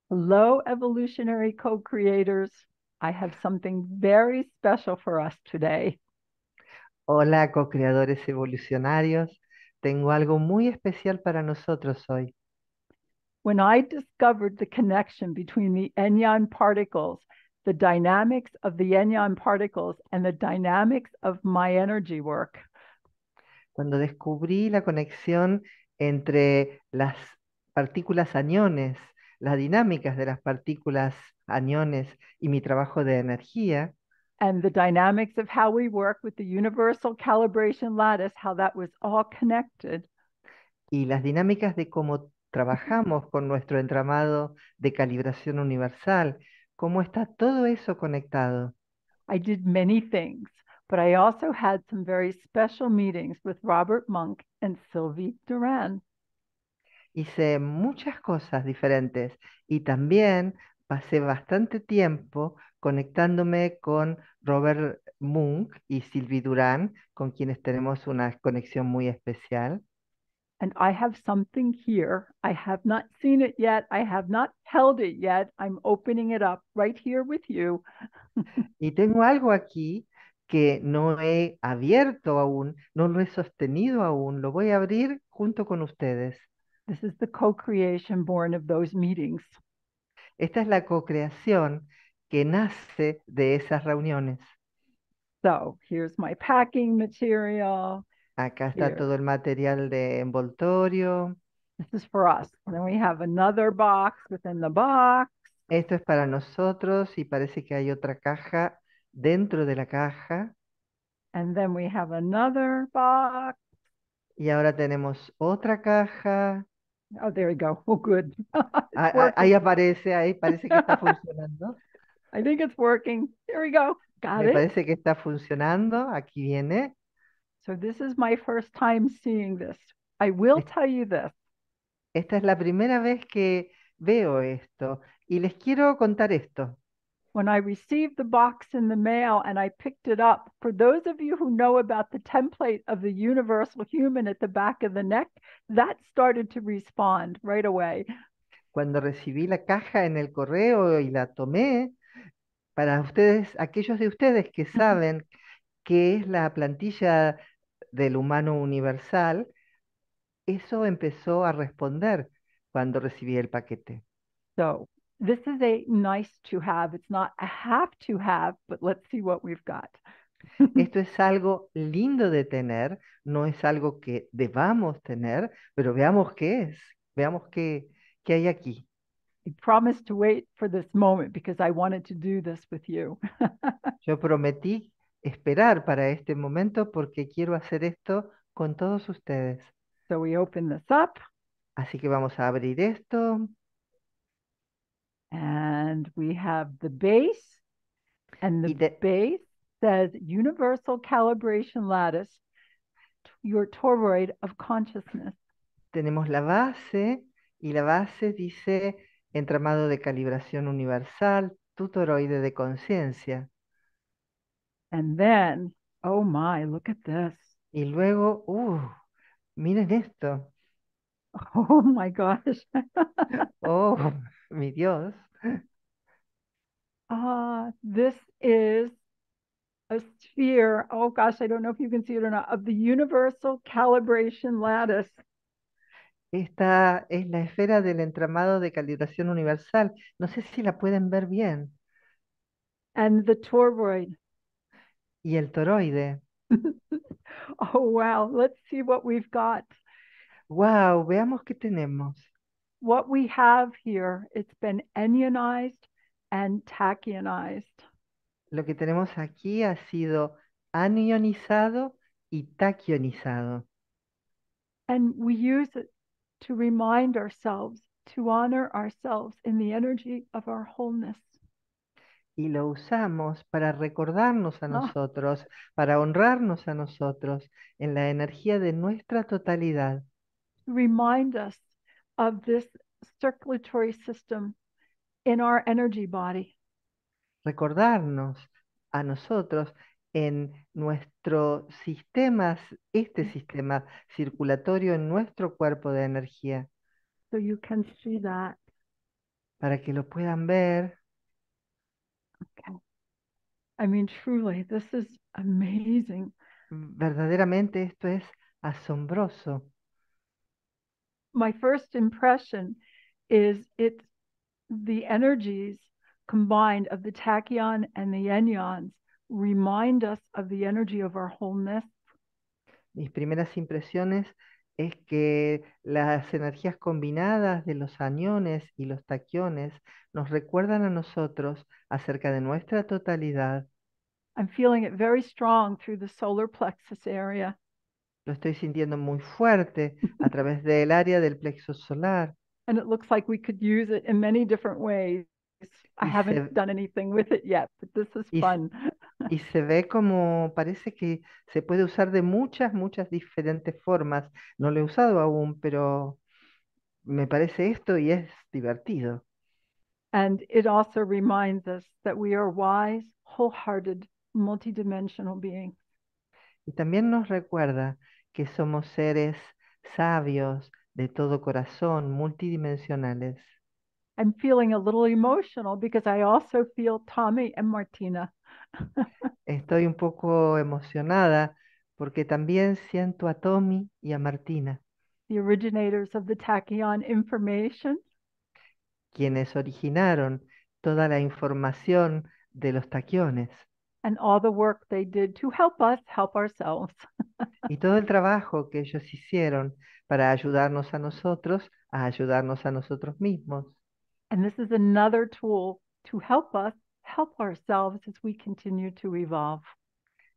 Hello, evolutionary co-creators. I have something very special for us today. Hola, co-creadores evolucionarios. Tengo algo muy especial para nosotros hoy. When I discovered the connection between the ANYON particles, the dynamics of the ANYON particles, and the dynamics of my energy work, Cuando descubrí la conexión entre las partículas aniones, las dinámicas de las partículas aniones y mi trabajo de energía, and the dynamics of how we work with the universal calibration lattice, how that was all connected, y las dinámicas de cómo trabajamos con nuestro entramado de calibración universal, cómo está todo eso conectado. I did many things, but I also had some very special meetings with Robert Monk and Sylvie Duran. Hice muchas cosas diferentes y también pasé bastante tiempo conectándome con Robert Munk y Sylvie Durán, con quienes tenemos una conexión muy especial. And I have something here. I have not seen it yet. I have not held it yet. I'm opening it up right here with you. Y tengo algo aquí que no he abierto aún, no lo he sostenido aún, lo voy a abrir junto con ustedes. This is the co-creation born of those meetings. Esta es la co-creación que nace de esas reuniones. So here's my packing material. Acá está Here, todo el material de envoltorio. this is for us. And then we have another box within the box. Esto es para nosotros y parece que hay otra caja dentro de la caja. And then we have another box. Y ahora tenemos otra caja. Oh, there we go. Oh, good. It's working. Ahí aparece, ahí parece que está funcionando. I think it's working. There we go. Got Me it. parece que está funcionando. Aquí viene. So this is my first time seeing this. I will Es- tell you this. Esta es la primera vez que veo esto. Y les quiero contar esto. When I received the box in the mail and I picked it up, for those of you who know about the template of the universal human at the back of the neck, that started to respond right away. Cuando recibí la caja en el correo y la tomé, para ustedes, aquellos de ustedes que saben qué es la plantilla del humano universal, eso empezó a responder cuando recibí el paquete. So this is a nice to have. It's not a have to have, but let's see what we've got. Esto es algo lindo de tener, no es algo que debamos tener, pero veamos qué es, veamos qué hay aquí. I promised to wait for this moment because I wanted to do this with you. Yo prometí esperar para este momento porque quiero hacer esto con todos ustedes. So we open this up Así que vamos a abrir esto and we have the base, and the y base says Universal Calibration Lattice, your toroid of consciousness. tenemos la base y la base dice entramado de calibración universal, tu toroide de conciencia. And then, oh my, look at this. Y luego, miren esto. Oh my gosh. Oh, mi Dios. This is a sphere. Oh gosh, I don't know if you can see it or not, of the Universal Calibration Lattice. Esta es la esfera del entramado de calibración universal. No sé si la pueden ver bien. And the toroid. Y el toroide. Oh wow, let's see what we've got. Wow, veamos qué tenemos. What we have here, it's been anyonized and tachyonized. Lo que tenemos aquí ha sido anionizado y taquionizado. And we use it to remind ourselves, to honor ourselves in the energy of our wholeness. Y lo usamos para recordarnos a Ah, nosotros, para honrarnos a nosotros en la energía de nuestra totalidad. to remind us of this circulatory system in our energy body. Recordarnos a nosotros en nuestro sistema, este sistema circulatorio en nuestro cuerpo de energía. So you can see that. para que lo puedan ver. Okay. I mean, truly, this is amazing. Verdaderamente esto es asombroso. My first impression is it's the energies combined of the tachyon and the anyons remind us of the energy of our wholeness. Mis primeras impresiones es que las energías combinadas de los aniones y los taquiones nos recuerdan a nosotros acerca de nuestra totalidad. I'm feeling it very strong through the solar plexus area. Lo estoy sintiendo muy fuerte a través del área del plexo solar And it looks like we could use it in many different ways. I y haven't se, done anything with it yet, but this is y, s- fun. y se ve como parece que se puede usar de muchas, muchas diferentes formas. No lo he usado aún, pero me parece esto y es divertido. And it also reminds us that we are wise, wholehearted, multidimensional beings. Y también nos recuerda que somos seres sabios, de todo corazón, multidimensionales. I'm feeling a little emotional because I also feel Tommy and Martina, Estoy un poco emocionada porque también siento a Tommy y a Martina, the originators of the tachyon information, quienes originaron toda la información de los taquiones and all the work they did to help us help ourselves. y todo el trabajo que ellos hicieron para ayudarnos a nosotros mismos. And this is another tool to help us help ourselves as we continue to evolve.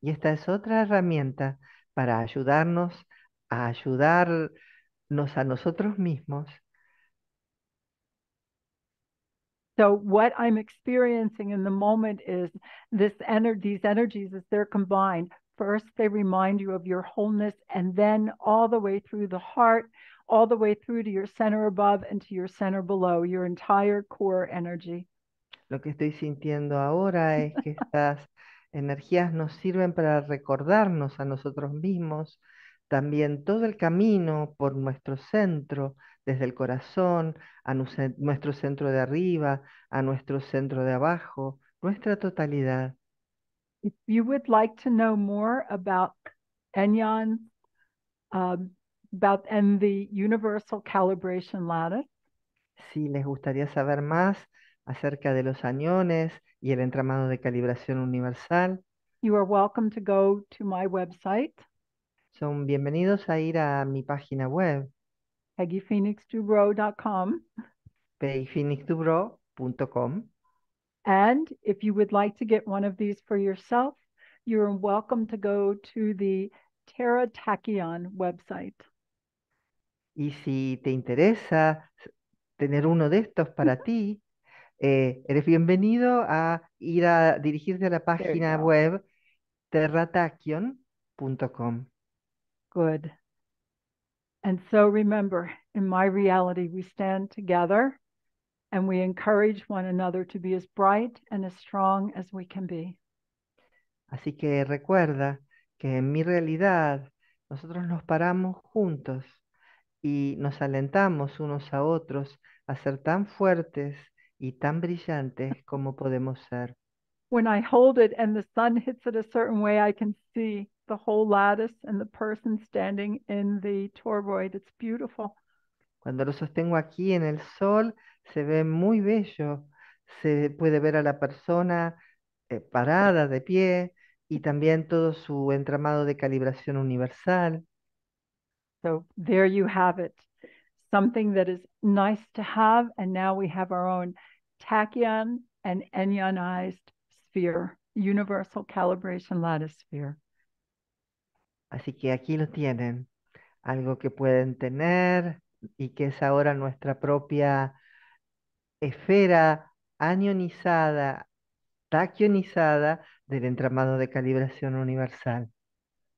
Y esta es otra herramienta para ayudarnos a ayudarnos a nosotros mismos. So what I'm experiencing in the moment is these energies as they're combined. First, they remind you of your wholeness, and then all the way through the heart, all the way through to your center above and to your center below, your entire core energy. Lo que estoy sintiendo ahora es que estas energías nos sirven para recordarnos a nosotros mismos también todo el camino por nuestro centro, desde el corazón, a nuestro centro de arriba, a nuestro centro de abajo, nuestra totalidad. If you would like to know more about ANYON, um, and the universal calibration lattice, Si les gustaría saber más acerca de los aniones y el entramado de calibración universal, you are welcome to go to my website, son bienvenidos a ir a mi página web, peggyphoenixdubro.com. payphoenixdubro.com. And if you would like to get one of these for yourself, you're welcome to go to the Terra Tachyon website. Y si te interesa tener uno de estos para ti, eres bienvenido a ir a dirigirte a la There you página go. web terratachyon.com. Good. And so remember, in my reality, we stand together and we encourage one another to be as bright and as strong as we can be. Así que recuerda que en mi realidad nosotros nos paramos juntos y nos alentamos unos a otros a ser tan fuertes y tan brillantes como podemos ser. When I hold it and the sun hits it a certain way, I can see the whole lattice and the person standing in the toroid. It's beautiful. Cuando lo sostengo aquí en el sol, se ve muy bello. Se puede ver a la persona parada, de pie, y también todo su entramado de calibración universal. So there you have it. Something that is nice to have, and now we have our own tachyon and anyonized sphere, universal calibration lattice sphere. Así que aquí lo tienen, algo que pueden tener y que es ahora nuestra propia esfera anionizada, tachionizada del entramado de calibración universal.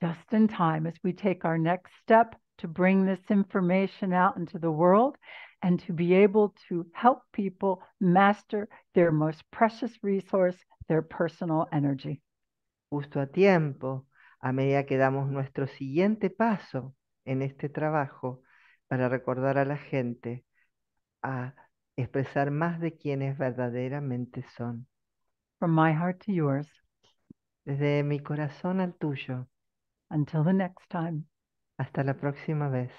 Just in time as we take our next step to bring this information out into the world and to be able to help people master their most precious resource, their personal energy. Justo a tiempo, a medida que damos nuestro siguiente paso en este trabajo para recordar a la gente a expresar más de quienes verdaderamente son. From my heart to yours. Desde mi corazón al tuyo. Until the next time. Hasta la próxima vez.